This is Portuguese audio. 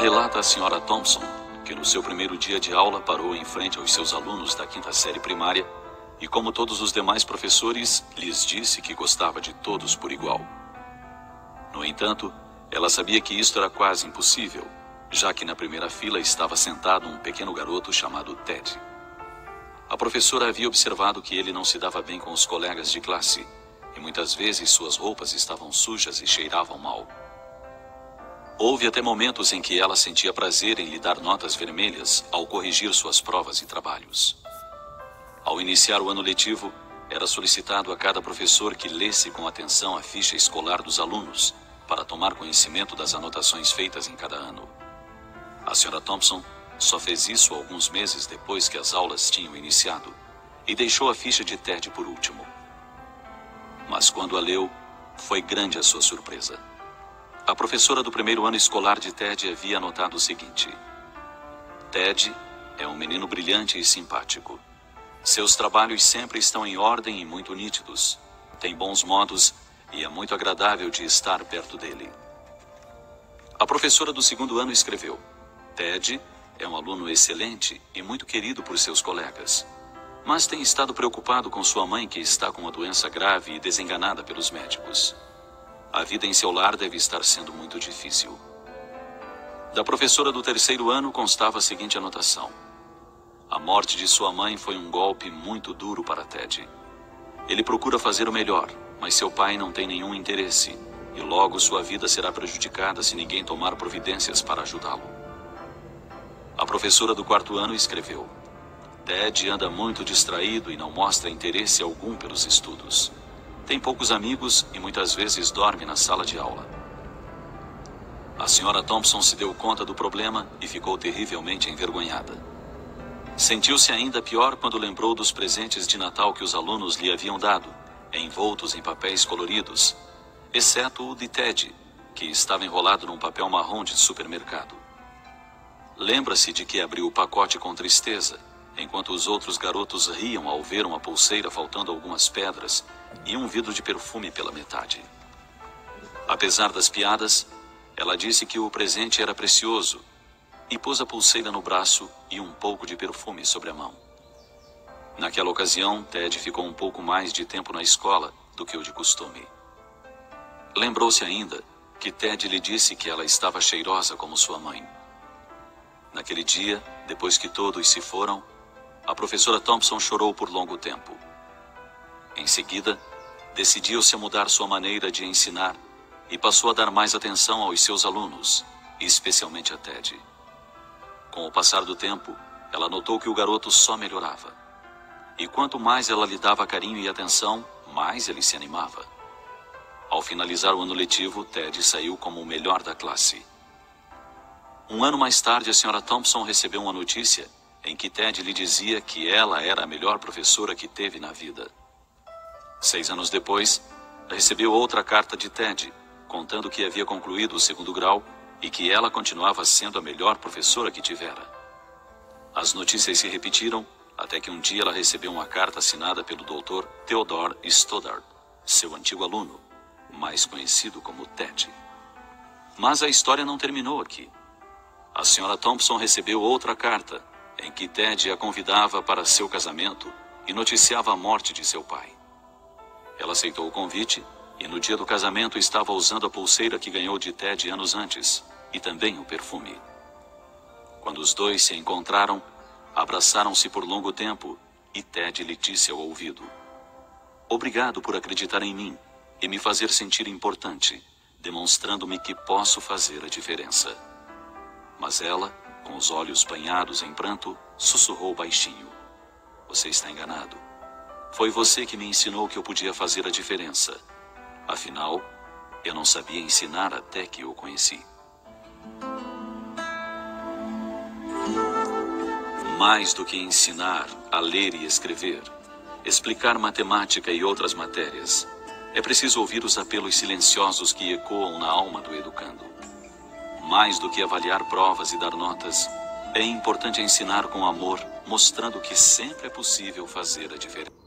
relata a Sra. Thompson que no seu primeiro dia de aula parou em frente aos seus alunos da quinta série primária e, como todos os demais professores, lhes disse que gostava de todos por igual. No entanto, ela sabia que isto era quase impossível, já que na primeira fila estava sentado um pequeno garoto chamado Ted. A professora havia observado que ele não se dava bem com os colegas de classe e muitas vezes suas roupas estavam sujas e cheiravam mal. Houve até momentos em que ela sentia prazer em lhe dar notas vermelhas ao corrigir suas provas e trabalhos. Ao iniciar o ano letivo, era solicitado a cada professor que lesse com atenção a ficha escolar dos alunos para tomar conhecimento das anotações feitas em cada ano. A Sra. Thompson só fez isso alguns meses depois que as aulas tinham iniciado e deixou a ficha de Ted por último. Mas quando a leu, foi grande a sua surpresa. A professora do primeiro ano escolar de Ted havia anotado o seguinte: Ted é um menino brilhante e simpático. Seus trabalhos sempre estão em ordem e muito nítidos. Tem bons modos e é muito agradável de estar perto dele. A professora do segundo ano escreveu: Ted é um aluno excelente e muito querido por seus colegas, mas tem estado preocupado com sua mãe, que está com uma doença grave e desenganada pelos médicos. A vida em seu lar deve estar sendo muito difícil. Da professora do terceiro ano constava a seguinte anotação: a morte de sua mãe foi um golpe muito duro para Ted. Ele procura fazer o melhor, mas seu pai não tem nenhum interesse, e logo sua vida será prejudicada se ninguém tomar providências para ajudá-lo. A professora do quarto ano escreveu: Ted anda muito distraído e não mostra interesse algum pelos estudos. Tem poucos amigos e muitas vezes dorme na sala de aula. A Sra. Thompson se deu conta do problema e ficou terrivelmente envergonhada. Sentiu-se ainda pior quando lembrou dos presentes de Natal que os alunos lhe haviam dado, envoltos em papéis coloridos, exceto o de Ted, que estava enrolado num papel marrom de supermercado. Lembra-se de que abriu o pacote com tristeza, enquanto os outros garotos riam ao ver uma pulseira faltando algumas pedras e um vidro de perfume pela metade. Apesar das piadas, ela disse que o presente era precioso e pôs a pulseira no braço e um pouco de perfume sobre a mão. Naquela ocasião, Ted ficou um pouco mais de tempo na escola do que o de costume. Lembrou-se ainda que Ted lhe disse que ela estava cheirosa como sua mãe. Naquele dia, depois que todos se foram, a professora Thompson chorou por longo tempo. Em seguida, decidiu-se a mudar sua maneira de ensinar e passou a dar mais atenção aos seus alunos, especialmente a Ted. Com o passar do tempo, ela notou que o garoto só melhorava. E quanto mais ela lhe dava carinho e atenção, mais ele se animava. Ao finalizar o ano letivo, Ted saiu como o melhor da classe. Um ano mais tarde, a Sra. Thompson recebeu uma notícia em que Ted lhe dizia que ela era a melhor professora que teve na vida. 6 anos depois, recebeu outra carta de Ted, contando que havia concluído o segundo grau e que ela continuava sendo a melhor professora que tivera. As notícias se repetiram, até que um dia ela recebeu uma carta assinada pelo Dr. Theodore Stoddard, seu antigo aluno, mais conhecido como Ted. Mas a história não terminou aqui. A Sra. Thompson recebeu outra carta, em que Ted a convidava para seu casamento e noticiava a morte de seu pai. Ela aceitou o convite e no dia do casamento estava usando a pulseira que ganhou de Ted anos antes, e também o perfume. Quando os dois se encontraram, abraçaram-se por longo tempo e Ted lhe disse ao ouvido: obrigado por acreditar em mim e me fazer sentir importante, demonstrando-me que posso fazer a diferença. Mas ela, com os olhos banhados em pranto, sussurrou baixinho: você está enganado. Foi você que me ensinou que eu podia fazer a diferença. Afinal, eu não sabia ensinar até que o conheci. Mais do que ensinar a ler e escrever, explicar matemática e outras matérias, é preciso ouvir os apelos silenciosos que ecoam na alma do educando. Mais do que avaliar provas e dar notas, é importante ensinar com amor, mostrando que sempre é possível fazer a diferença.